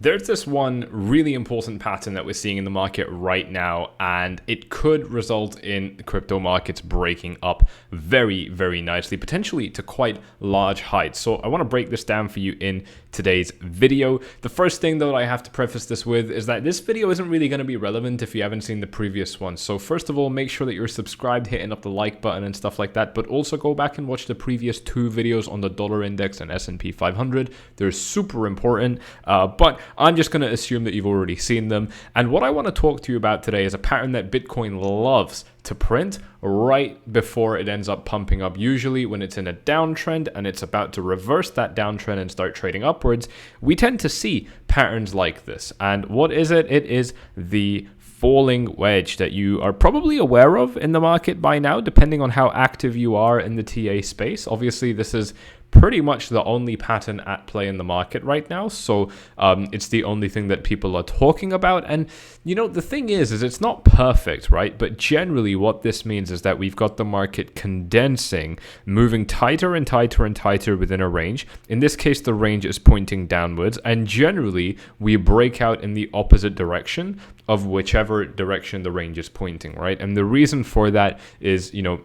There's this one really important pattern that we're seeing in the market right now, and it could result in the crypto markets breaking up very, very nicely, potentially to quite large heights. So I want to break this down for you in today's video. The first thing though that I have to preface this with is that this video isn't really going to be relevant if you haven't seen the previous one. So first of all, make sure that you're subscribed, hitting up the like button and stuff like that, but also go back and watch the previous two videos on the dollar index and S&P 500. They're super important, but I'm just going to assume that you've already seen them. And what I want to talk to you about today is a pattern that Bitcoin loves to print right before it ends up pumping up. Usually when it's in a downtrend and it's about to reverse that downtrend and start trading upwards, we tend to see patterns like this. And what is it? It is the falling wedge that you are probably aware of in the market by now, depending on how active you are in the TA space. Obviously, this is pretty much the only pattern at play in the market right now. So it's the only thing that people are talking about. And, you know, the thing is it's not perfect, right? But generally what this means is that we've got the market condensing, moving tighter and tighter and tighter within a range. In this case, the range is pointing downwards. And generally, we break out in the opposite direction of whichever direction the range is pointing, right? And the reason for that is, you know,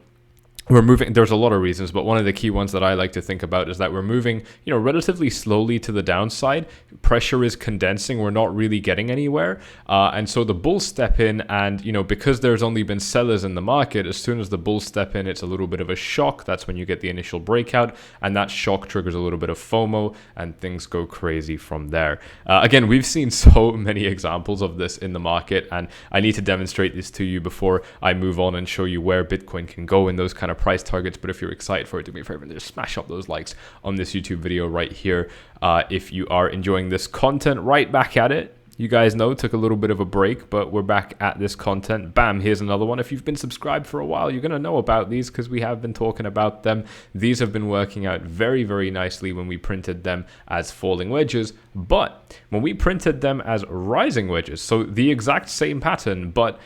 we're moving, there's a lot of reasons, but one of the key ones that I like to think about is that we're moving, you know, relatively slowly to the downside. Pressure is condensing. We're not really getting anywhere. And so the bulls step in, and, you know, because there's only been sellers in the market, as soon as the bulls step in, it's a little bit of a shock. That's when you get the initial breakout, and that shock triggers a little bit of FOMO, and things go crazy from there. Again, we've seen so many examples of this in the market, and I need to demonstrate this to you before I move on and show you where Bitcoin can go in those kind of price targets. But if you're excited for it, do me a favor and just smash up those likes on this YouTube video right here. If you are enjoying this content, right back at it. You guys know, took a little bit of a break, but we're back at this content. Bam, here's another one. If you've been subscribed for a while, you're going to know about these because we have been talking about them. These have been working out very, very nicely when we printed them as falling wedges, but when we printed them as rising wedges, so the exact same pattern, but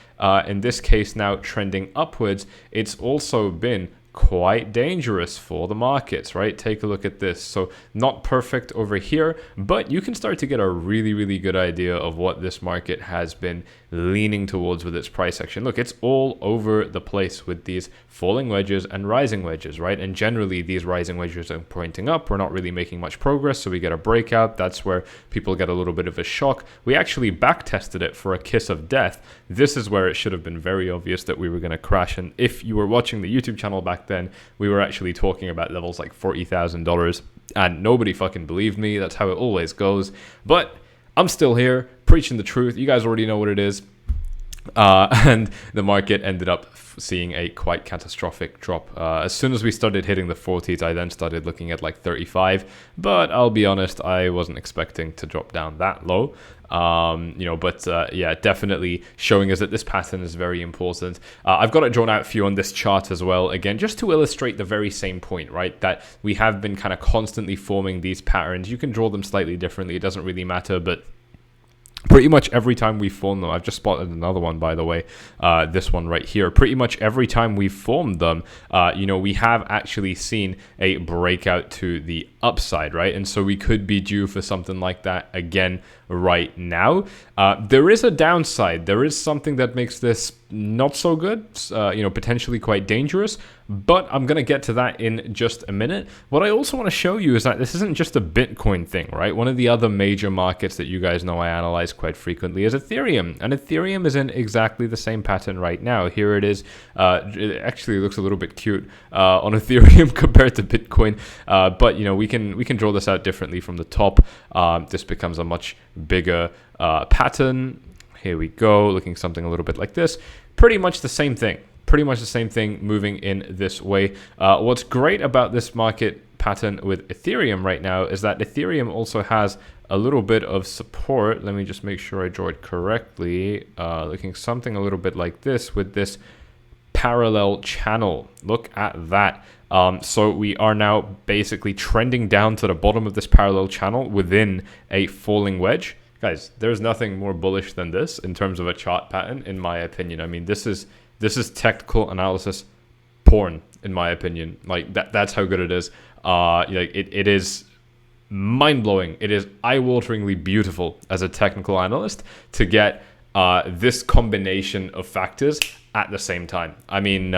in this case now trending upwards, it's also been quite dangerous for the markets, right? Take a look at this. So not perfect over here, but you can start to get a really, really good idea of what this market has been leaning towards with its price action. Look, it's all over the place with these falling wedges and rising wedges, right? And generally these rising wedges are pointing up. We're not really making much progress, so we get a breakout. That's where people get a little bit of a shock. We actually back tested it for a kiss of death. This is where it should have been very obvious that we were going to crash. And if you were watching the YouTube channel back then, we were actually talking about levels like $40,000, and nobody fucking believed me. That's how it always goes. But I'm still here preaching the truth. You guys already know what it is. And the market ended up seeing a quite catastrophic drop. As soon as we started hitting the 40s, I then started looking at like 35. But I'll be honest, I wasn't expecting to drop down that low. You know, but yeah, definitely showing us that this pattern is very important. I've got it drawn out for you on this chart as well, again, just to illustrate the very same point, right? That we have been kind of constantly forming these patterns. You can draw them slightly differently. It doesn't really matter, but pretty much every time we form them, I've just spotted another one, by the way, this one right here. Pretty much every time we've formed them, you know, we have actually seen a breakout to the upside, right? And so we could be due for something like that again right now. There is a downside. There is something that makes this not so good, you know, potentially quite dangerous, but I'm going to get to that in just a minute. What I also want to show you is that this isn't just a Bitcoin thing, right? One of the other major markets that you guys know I analyze quite frequently is Ethereum, and Ethereum is in exactly the same pattern right now. Here it is. It actually looks a little bit cute on Ethereum compared to Bitcoin, but you know, we can draw this out differently from the top. This becomes a much bigger pattern. Here we go, looking something a little bit like this. Pretty much the same thing. Pretty much the same thing moving in this way. What's great about this market pattern with Ethereum right now is that Ethereum also has a little bit of support. Let me just make sure I draw it correctly. Looking something a little bit like this with this parallel channel. Look at that. So we are now basically trending down to the bottom of this parallel channel within a falling wedge. Guys, there's nothing more bullish than this in terms of a chart pattern, in my opinion. I mean, this is technical analysis porn, in my opinion. Like that's how good it is. Like it is mind-blowing. It is eye-wateringly beautiful as a technical analyst to get this combination of factors at the same time. I mean,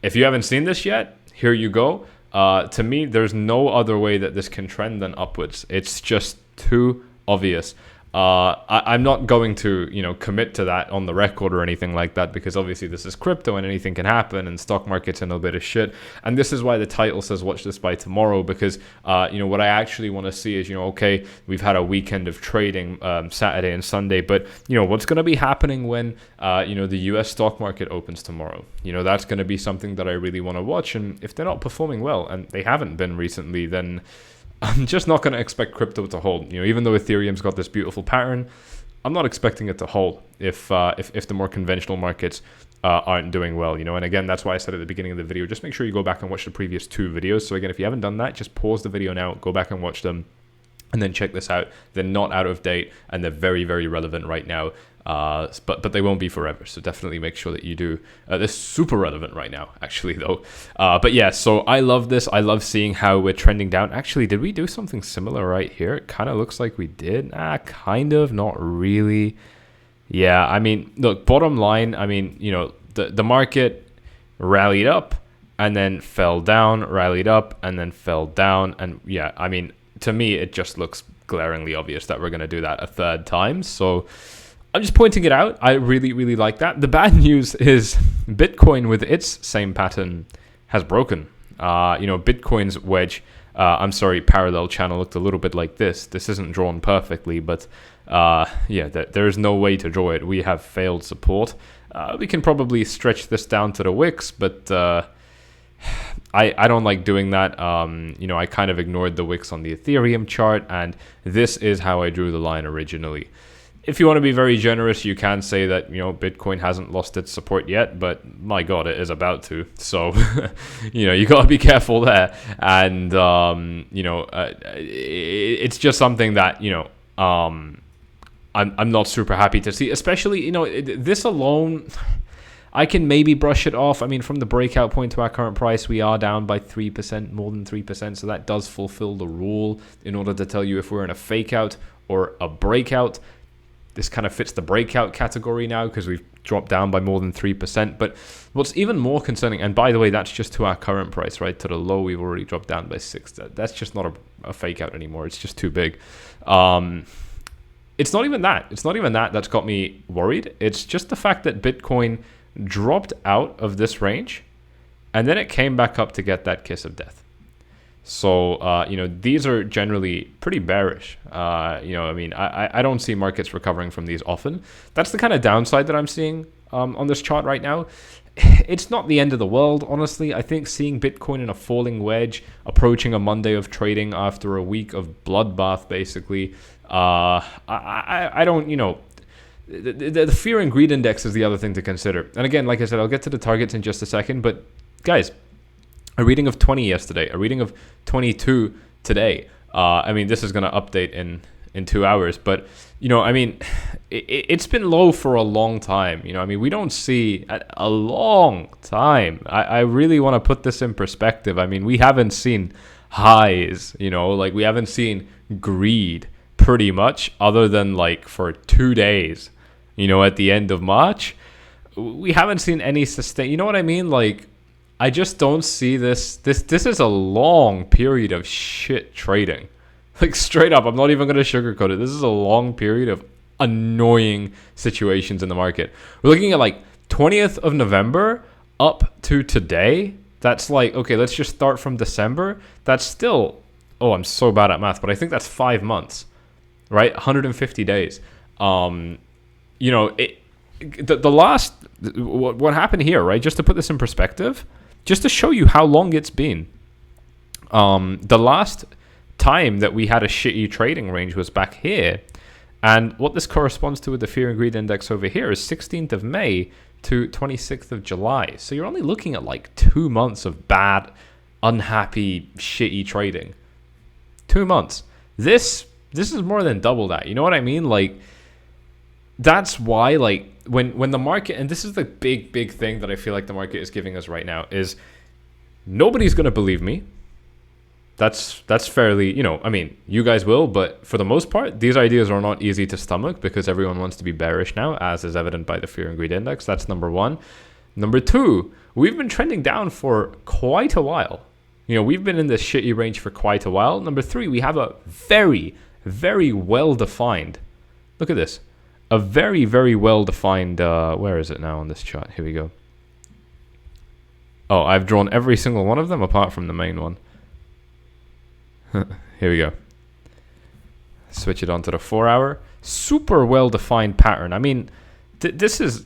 if you haven't seen this yet, here you go. To me, there's no other way that this can trend than upwards. It's just too obvious. I'm not going to, commit to that on the record or anything like that, because obviously this is crypto and anything can happen, and stock market's in a bit of shit. And this is why the title says watch this by tomorrow, because, what I actually want to see is, okay, we've had a weekend of trading, Saturday and Sunday, but, what's going to be happening when, the US stock market opens tomorrow? That's going to be something that I really want to watch. And if they're not performing well, and they haven't been recently, then I'm just not going to expect crypto to hold. Even though Ethereum's got this beautiful pattern, I'm not expecting it to hold if the more conventional markets aren't doing well. And again, that's why I said at the beginning of the video, just make sure you go back and watch the previous 2 videos. So again, if you haven't done that, just pause the video now, go back and watch them, and then check this out. They're not out of date, and they're very, very relevant right now. But they won't be forever, so definitely make sure that you do. They're super relevant right now, actually, though. But yeah, so I love this. I love seeing how we're trending down. Actually, did we do something similar right here? It kind of looks like we did. Kind of, not really. Yeah, I mean, look, bottom line, I mean, the market rallied up and then fell down, rallied up and then fell down. And yeah, I mean, to me, it just looks glaringly obvious that we're going to do that a third time. So I'm just pointing it out. I really, really like that. The bad news is Bitcoin with its same pattern has broken. Bitcoin's wedge, parallel channel looked a little bit like this. This isn't drawn perfectly, but there is no way to draw it. We have failed support. We can probably stretch this down to the wicks, but I don't like doing that. I kind of ignored the wicks on the Ethereum chart, and this is how I drew the line originally. If you want to be very generous, you can say that, Bitcoin hasn't lost its support yet, but my God, it is about to. So, you got to be careful there. And, it's just something that, I'm not super happy to see, especially, this alone, I can maybe brush it off. I mean, from the breakout point to our current price, we are down by 3%, more than 3%. So that does fulfill the rule in order to tell you if we're in a fake out or a breakout. This kind of fits the breakout category now because we've dropped down by more than 3%. But what's even more concerning, and by the way, that's just to our current price, right? To the low, we've already dropped down by 6%. That's just not a fake out anymore. It's just too big. It's not even that. It's not even that that's got me worried. It's just the fact that Bitcoin dropped out of this range, and then it came back up to get that kiss of death. So, these are generally pretty bearish. I don't see markets recovering from these often. That's the kind of downside that I'm seeing on this chart right now. It's not the end of the world, honestly. I think seeing Bitcoin in a falling wedge, approaching a Monday of trading after a week of bloodbath, basically, I don't, the fear and greed index is the other thing to consider. And again, like I said, I'll get to the targets in just a second, but guys, a reading of 20 yesterday, a reading of 22 today. This is going to update in 2 hours, but, it's been low for a long time. We don't see a long time. I really want to put this in perspective. We haven't seen highs, we haven't seen greed pretty much other than for 2 days, at the end of March. We haven't seen any sustain. You know what I mean? I just don't see this. This is a long period of shit trading. Straight up, I'm not even going to sugarcoat it. This is a long period of annoying situations in the market. We're looking at 20th of November up to today. That's okay, let's just start from December. That's still, I'm so bad at math, but I think that's 5 months, right? 150 days. The last, what happened here, right? Just to put this in perspective, just to show you how long it's been. The last time that we had a shitty trading range was back here. And what this corresponds to with the fear and greed index over here is 16th of May to 26th of July. So you're only looking at 2 months of bad, unhappy, shitty trading. 2 months. This is more than double that. You know what I mean? That's why, when the market, and this is the big thing that I feel like the market is giving us right now, is nobody's going to believe me. that's fairly, I mean, you guys will, but for the most part, these ideas are not easy to stomach because everyone wants to be bearish now, as is evident by the fear and greed index. That's number one. Number two, we've been trending down for quite a while. We've been in this shitty range for quite a while. Number three, we have a very, very well-defined, look at this, a very, very well-defined, where is it now on this chart? Here we go. Oh, I've drawn every single one of them apart from the main one. Here we go. Switch it on to the 4 hour. Super well-defined pattern. I mean, this is,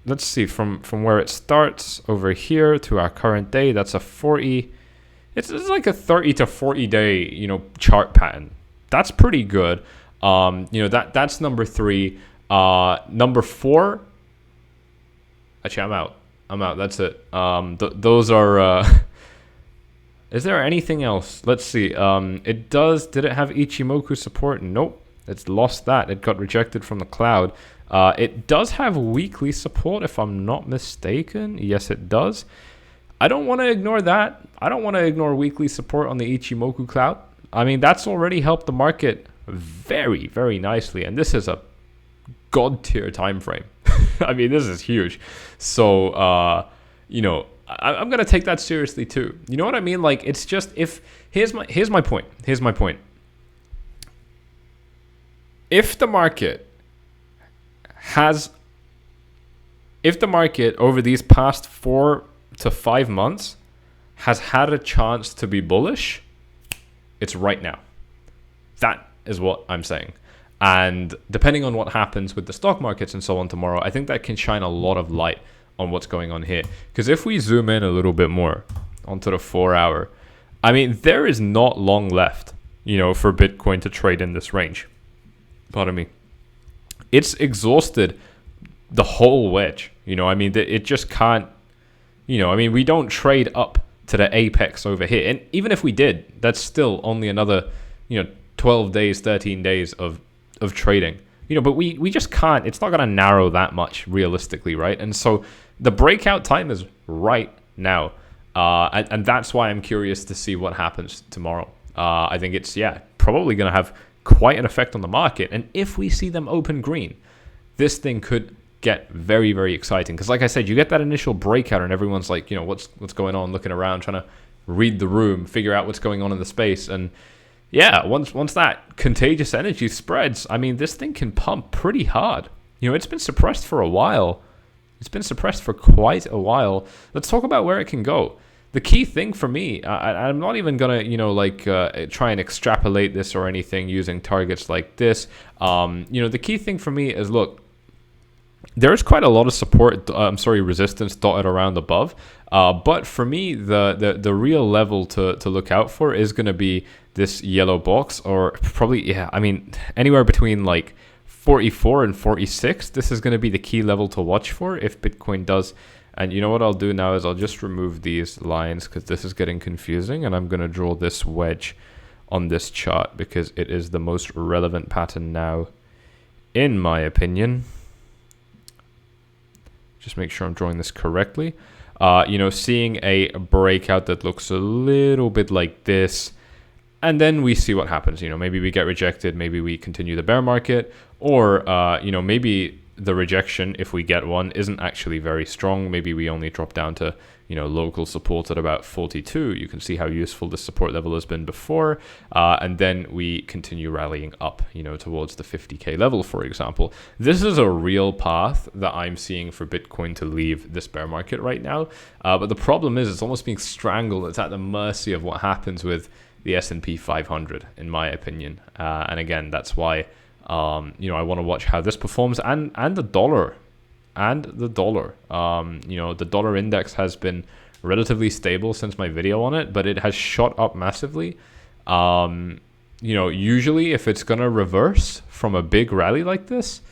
let's see, from where it starts over here to our current day, that's a 40, it's like a 30 to 40 day, chart pattern. That's pretty good. That's number three. Number four, actually, I'm out. That's it. Those are, is there anything else? Let's see. Did it have Ichimoku support? Nope. It's lost that. It got rejected from the cloud. It does have weekly support, if I'm not mistaken. Yes, it does. I don't want to ignore that. I don't want to ignore weekly support on the Ichimoku cloud. I mean, that's already helped the market very, very nicely. And this is a god tier time frame. I mean, this is huge. So, I'm going to take that seriously too. You know what I mean? Like, it's just, here's my point. If the market over these past 4 to 5 months has had a chance to be bullish, it's right now. That is what I'm saying. And depending on what happens with the stock markets and so on tomorrow, I think that can shine a lot of light on what's going on here. Because if we zoom in a little bit more onto the 4 hour, I mean, there is not long left, for Bitcoin to trade in this range. Pardon me. It's exhausted the whole wedge. I mean, it just can't, we don't trade up to the apex over here. And even if we did, that's still only another, 12 days, 13 days of trading. But we just can't. It's not going to narrow that much realistically, right? And so the breakout time is right now. And that's why I'm curious to see what happens tomorrow. I think it's, probably going to have quite an effect on the market. And if we see them open green, this thing could get very, very exciting. Because like I said, you get that initial breakout and everyone's like, what's going on, looking around, trying to read the room, figure out what's going on in the space. And once that contagious energy spreads, I mean, this thing can pump pretty hard. It's been suppressed for a while. It's been suppressed for quite a while. Let's talk about where it can go. The key thing for me, I'm not even going to, try and extrapolate this or anything using targets like this. The key thing for me is, look, there's quite a lot of resistance dotted around above. But for me, the real level to look out for is going to be this yellow box, or probably, anywhere between like 44 and 46. This is going to be the key level to watch for if Bitcoin does. And you know what I'll do now is I'll just remove these lines because this is getting confusing, and I'm going to draw this wedge on this chart because it is the most relevant pattern now, in my opinion. Just make sure I'm drawing this correctly. Seeing a breakout that looks a little bit like this, and then we see what happens. Maybe we get rejected, maybe we continue the bear market, or maybe the rejection, if we get one, isn't actually very strong. Maybe we only drop down to local support at about 42. You can see how useful this support level has been before, and then we continue rallying up towards the 50k level, for example. This is a real path that I'm seeing for Bitcoin to leave this bear market right now, but the problem is it's almost being strangled. It's at the mercy of what happens with the S&P 500, in my opinion, and again, that's why I want to watch how this performs, and the dollar. The dollar index has been relatively stable since my video on it, but it has shot up massively. Usually if it's going to reverse from a big rally like this,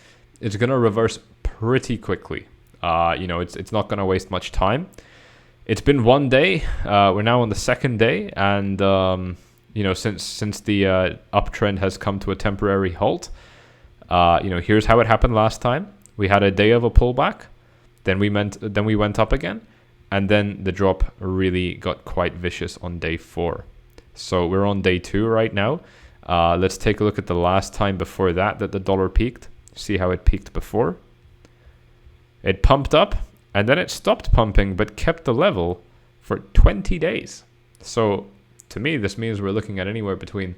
it's going to reverse pretty quickly. It's not going to waste much time. It's been one day. We're now on the second day, and since the uptrend has come to a temporary halt, here's how it happened last time. We had a day of a pullback, then we went up again, and then the drop really got quite vicious on day 4. So we're on day 2 right now. Let's take a look at the last time before that the dollar peaked. See how it peaked before. It pumped up and then it stopped pumping but kept the level for 20 days. So to me, this means we're looking at anywhere between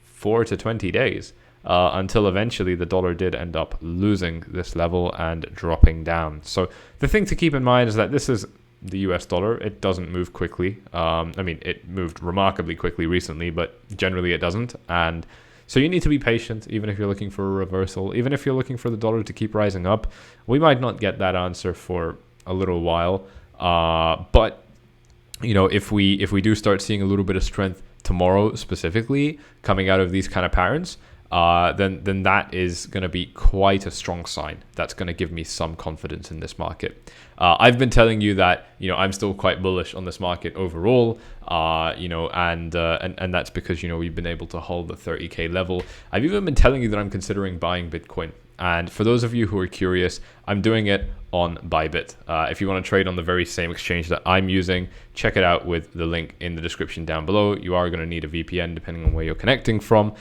4 to 20 days until eventually the dollar did end up losing this level and dropping down. So the thing to keep in mind is that this is the US dollar. It doesn't move quickly. I mean, it moved remarkably quickly recently, but generally it doesn't. And so you need to be patient, even if you're looking for a reversal, even if you're looking for the dollar to keep rising up. We might not get that answer for a little while, but you know, if we do start seeing a little bit of strength tomorrow, specifically coming out of these kind of patterns, then that is going to be quite a strong sign. That's going to give me some confidence in this market. I've been telling you that, you know, I'm still quite bullish on this market overall, you know, and that's because, you know, we've been able to hold the 30K level. I've even been telling you that I'm considering buying Bitcoin. And for those of you who are curious, I'm doing it on Bybit. If you want to trade on the very same exchange that I'm using, check it out with the link in the description down below. You are going to need a VPN depending on where you're connecting from.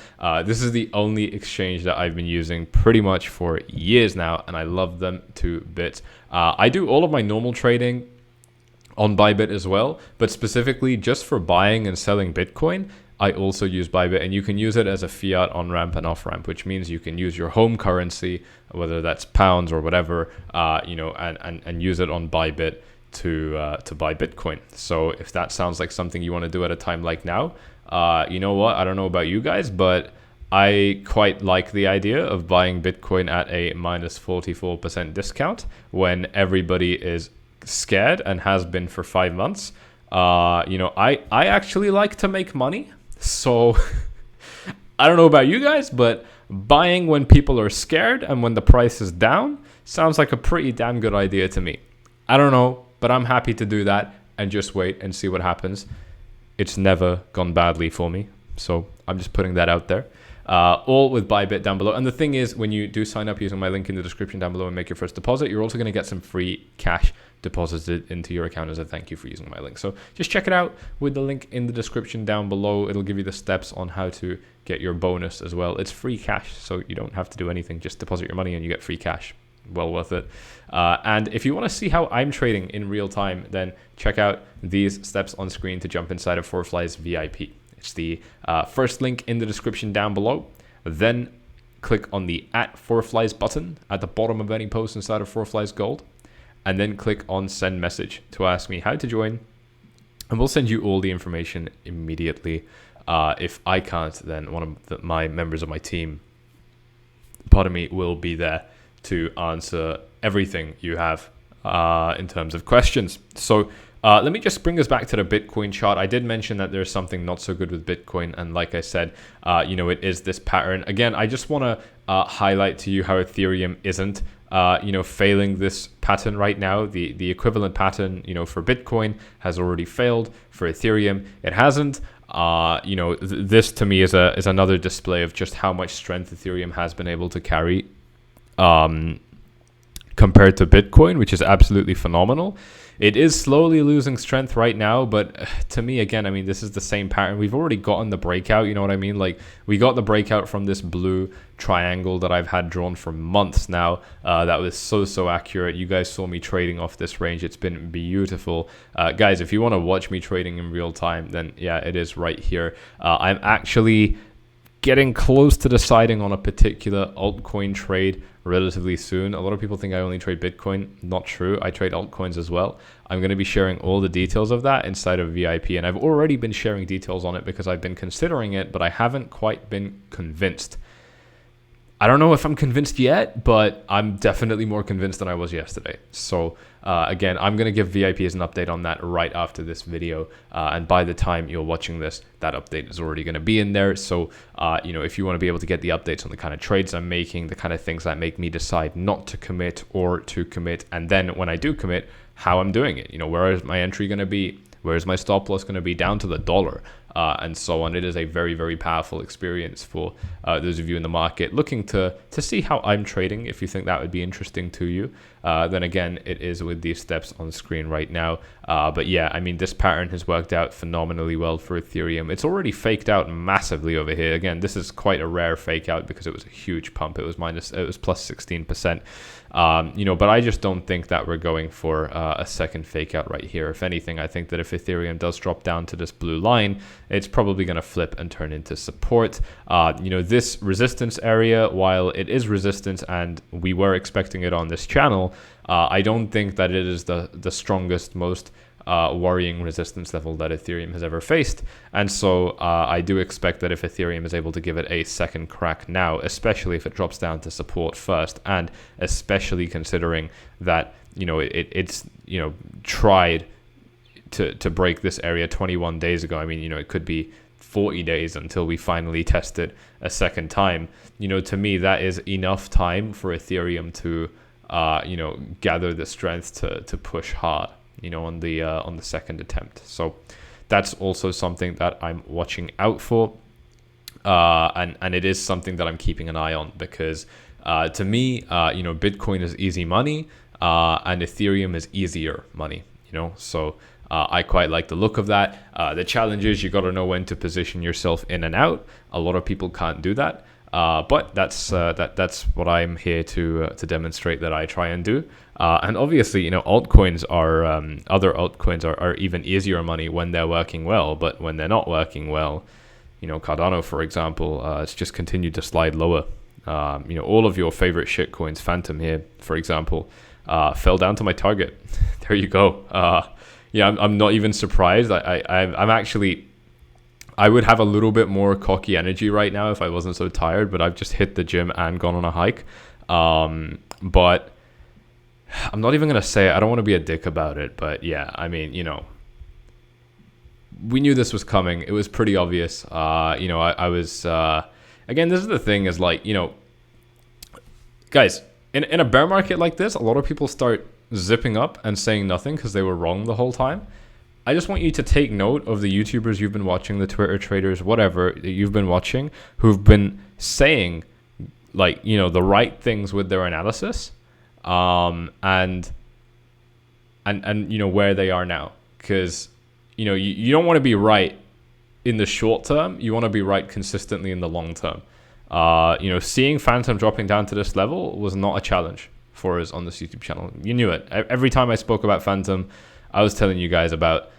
This is the only exchange that I've been using pretty much for years now, and I love them to bits. I do all of my normal trading on Bybit as well, but specifically just for buying and selling Bitcoin, I also use Bybit, and you can use it as a fiat on-ramp and off-ramp, which means you can use your home currency, whether that's pounds or whatever, you know, and use it on Bybit to buy Bitcoin. So if that sounds like something you want to do at a time like now, you know what? I don't know about you guys, but I quite like the idea of buying Bitcoin at a minus 44% discount when everybody is scared and has been for 5 months. You know, I actually like to make money. So I don't know about you guys, but buying when people are scared and when the price is down sounds like a pretty damn good idea to me. I don't know, but I'm happy to do that and just wait and see what happens. It's never gone badly for me. So I'm just putting that out there. All with Bybit down below. And the thing is, when you do sign up using my link in the description down below and make your first deposit, you're also going to get some free cash deposited into your account as a thank you for using my link. So just check it out with the link in the description down below. It'll give you the steps on how to get your bonus as well. It's free cash, so you don't have to do anything. Just deposit your money and you get free cash. Well worth it. And if you want to see how I'm trading in real time, then check out these steps on screen to jump inside of 𝗓𝗡ly's VIP. It's the first link in the description down below. Then click on the @𝗓𝗡ly's button at the bottom of any post inside of 𝗓𝗡ly's Gold. And then click on send message to ask me how to join. And we'll send you all the information immediately. If I can't, then one of my members of my team, will be there to answer everything you have in terms of questions. So let me just bring us back to the Bitcoin chart. I did mention that there's something not so good with Bitcoin. And like I said, you know, it is this pattern. Again, I just want to highlight to you how Ethereum isn't, you know, failing this pattern right now. The equivalent pattern, you know, for Bitcoin has already failed. For Ethereum, it hasn't. You know, this to me is another display of just how much strength Ethereum has been able to carry compared to Bitcoin, which is absolutely phenomenal. It is slowly losing strength right now, but to me, again, I mean, this is the same pattern. We've already gotten the breakout, you know what I mean? Like, we got the breakout from this blue triangle that I've had drawn for months now. That was so accurate. You guys saw me trading off this range. It's been beautiful. Guys, if you want to watch me trading in real time, then yeah, it is right here. I'm actually getting close to deciding on a particular altcoin trade relatively soon. A lot of people think I only trade Bitcoin. Not true. I trade altcoins as well. I'm going to be sharing all the details of that inside of VIP, and I've already been sharing details on it because I've been considering it, but I haven't quite been convinced. I don't know if I'm convinced yet, but I'm definitely more convinced than I was yesterday. So again, I'm going to give VIPs an update on that right after this video. And by the time you're watching this, that update is already going to be in there. So, you know, if you want to be able to get the updates on the kind of trades I'm making, the kind of things that make me decide not to commit or to commit, and then when I do commit, how I'm doing it, you know, where is my entry going to be? Where's my stop loss going to be down to the dollar? and so on. It is a very, very powerful experience for those of you in the market looking to see how I'm trading. If you think that would be interesting to you, then again, it is with these steps on screen right now. But yeah, I mean, this pattern has worked out phenomenally well for Ethereum. It's already faked out massively over here. Again, this is quite a rare fake out because it was a huge pump. It was plus 16%. But I just don't think that we're going for a second fake out right here. If anything, I think that if Ethereum does drop down to this blue line, it's probably going to flip and turn into support. This resistance area, while it is resistance and we were expecting it on this channel, I don't think that it is the strongest, most worrying resistance level that Ethereum has ever faced. And so I do expect that if Ethereum is able to give it a second crack now, especially if it drops down to support first, and especially considering that it's tried to break this area 21 days ago. I mean, it could be 40 days until we finally test it a second time. To me, that is enough time for Ethereum to gather the strength to push hard on the second attempt. So that's also something that I'm watching out for, and it is something that I'm keeping an eye on, because to me, Bitcoin is easy money, and Ethereum is easier money. So I quite like the look of that. The challenge is you got to know when to position yourself in and out. A lot of people can't do that. But that's what I'm here to demonstrate that I try and do. And obviously, altcoins are other altcoins are even easier money when they're working well. But when they're not working well, Cardano, for example, it's just continued to slide lower. All of your favorite shitcoins, Phantom here, for example, fell down to my target. There you go. I'm not even surprised. I'm actually. I would have a little bit more cocky energy right now if I wasn't so tired, but I've just hit the gym and gone on a hike. But I'm not even going to say it. I don't want to be a dick about it, but yeah, I mean, we knew this was coming. It was pretty obvious. I was, again, this is the thing is like, guys, in a bear market like this, a lot of people start zipping up and saying nothing because they were wrong the whole time. I just want you to take note of the YouTubers you've been watching, the Twitter traders, whatever that you've been watching, who've been saying the right things with their analysis, and where they are now, because you don't want to be right in the short term. You want to be right consistently in the long term. Seeing Phantom dropping down to this level was not a challenge for us on this YouTube channel. You knew it. Every time I spoke about Phantom, I was telling you guys about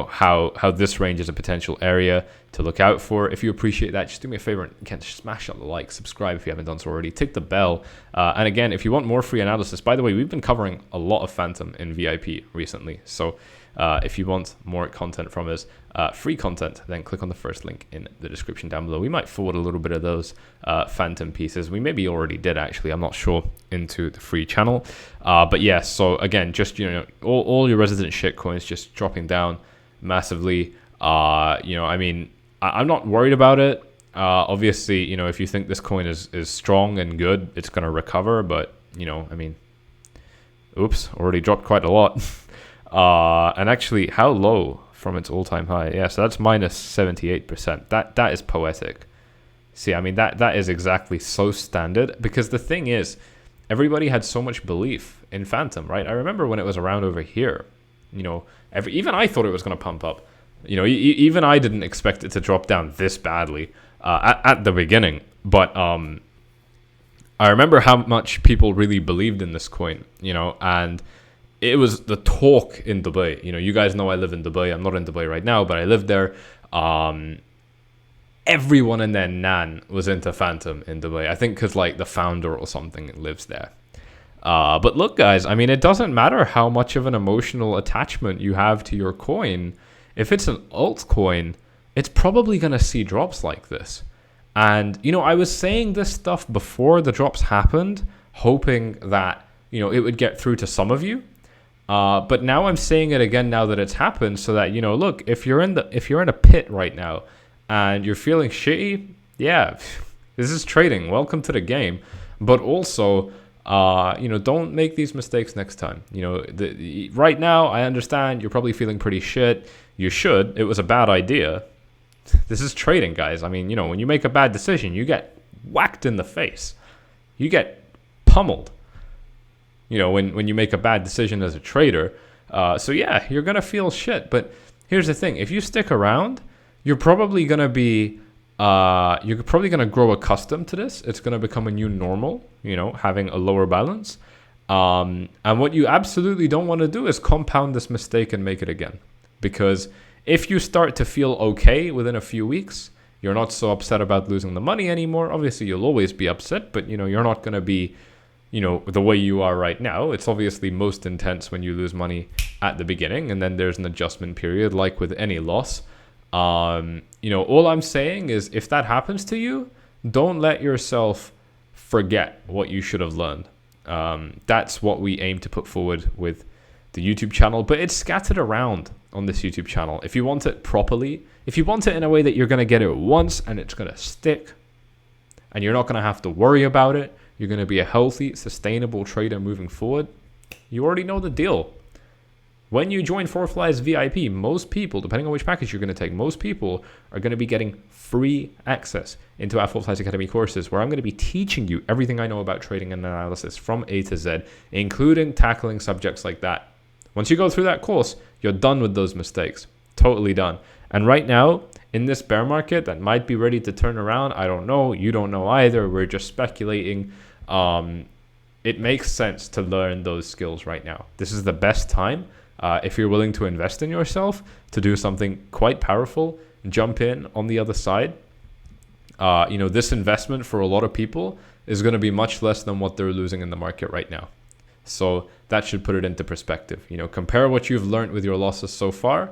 how this range is a potential area to look out for. If you appreciate that, just do me a favor and again, smash up the like, subscribe if you haven't done so already, tick the bell, and again, if you want more free analysis, by the way, we've been covering a lot of Phantom in VIP recently, so if you want more content from us, free content, then click on the first link in the description down below. We might forward a little bit of those Phantom pieces. We maybe already did, actually, I'm not sure, into the free channel. But yeah, so again, just all your resident shit coins just dropping down massively. I mean, I'm not worried about it. Obviously, if you think this coin is strong and good, it's going to recover. But I mean, oops, already dropped quite a lot. And actually, how low from its all-time high? Yeah, so that's minus 78%. That is poetic. See, I mean, that is exactly so standard, because the thing is, everybody had so much belief in Phantom, right? I remember when it was around over here, even I thought it was going to pump up. Even I didn't expect it to drop down this badly at the beginning. But I remember how much people really believed in this coin, and it was the talk in Dubai. You guys know I live in Dubai. I'm not in Dubai right now, but I lived there. Everyone and their nan was into Phantom in Dubai. I think because the founder or something lives there. But look, guys, I mean, it doesn't matter how much of an emotional attachment you have to your coin. If it's an altcoin, it's probably going to see drops like this. And, I was saying this stuff before the drops happened, hoping that, it would get through to some of you. But now I'm saying it again now that it's happened, so that, look, if you're in a pit right now and you're feeling shitty, yeah, this is trading. Welcome to the game. But also, don't make these mistakes next time. Right now, I understand you're probably feeling pretty shit. You should. It was a bad idea. This is trading, guys. I mean, when you make a bad decision, you get whacked in the face. You get pummeled, when you make a bad decision as a trader. So yeah, you're going to feel shit. But here's the thing. If you stick around, you're probably going to be, you're probably going to grow accustomed to this. It's going to become a new normal, having a lower balance. And what you absolutely don't want to do is compound this mistake and make it again. Because if you start to feel okay within a few weeks, you're not so upset about losing the money anymore. Obviously, you'll always be upset, but you're not going to be, the way you are right now. It's obviously most intense when you lose money at the beginning, and then there's an adjustment period like with any loss. All I'm saying is if that happens to you, don't let yourself forget what you should have learned. That's what we aim to put forward with the YouTube channel, but it's scattered around on this YouTube channel. If you want it properly, if you want it in a way that you're going to get it once and it's going to stick and you're not going to have to worry about it, you're going to be a healthy, sustainable trader moving forward, you already know the deal. When you join 4Fly's VIP, most people, depending on which package you're going to take, most people are going to be getting free access into our 4Fly's Academy courses, where I'm going to be teaching you everything I know about trading and analysis from A to Z, including tackling subjects like that. Once you go through that course, you're done with those mistakes. Totally done. And right now, in this bear market that might be ready to turn around, I don't know. You don't know either. We're just speculating. It makes sense to learn those skills right now. This is the best time. If you're willing to invest in yourself to do something quite powerful, jump in on the other side. This investment for a lot of people is going to be much less than what they're losing in the market right now. So that should put it into perspective. Compare what you've learned with your losses so far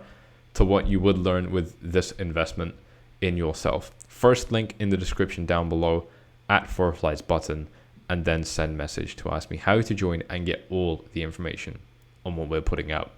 to what you would learn with this investment in yourself. First link in the description down below at 4Fly's button, and then send message to ask me how to join and get all the information on what we're putting out.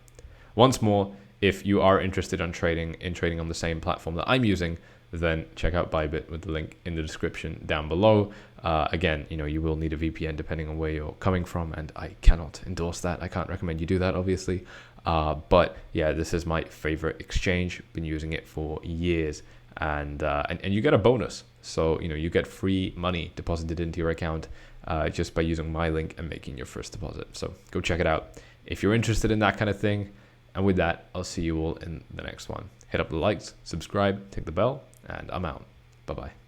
Once more, if you are interested in trading on the same platform that I'm using, then check out Bybit with the link in the description down below. Again, you will need a VPN depending on where you're coming from, and I cannot endorse that. I can't recommend you do that, obviously. But yeah, this is my favorite exchange. Been using it for years, and you get a bonus. So you get free money deposited into your account just by using my link and making your first deposit. So go check it out if you're interested in that kind of thing. And with that, I'll see you all in the next one. Hit up the likes, subscribe, tick the bell, and I'm out. Bye-bye.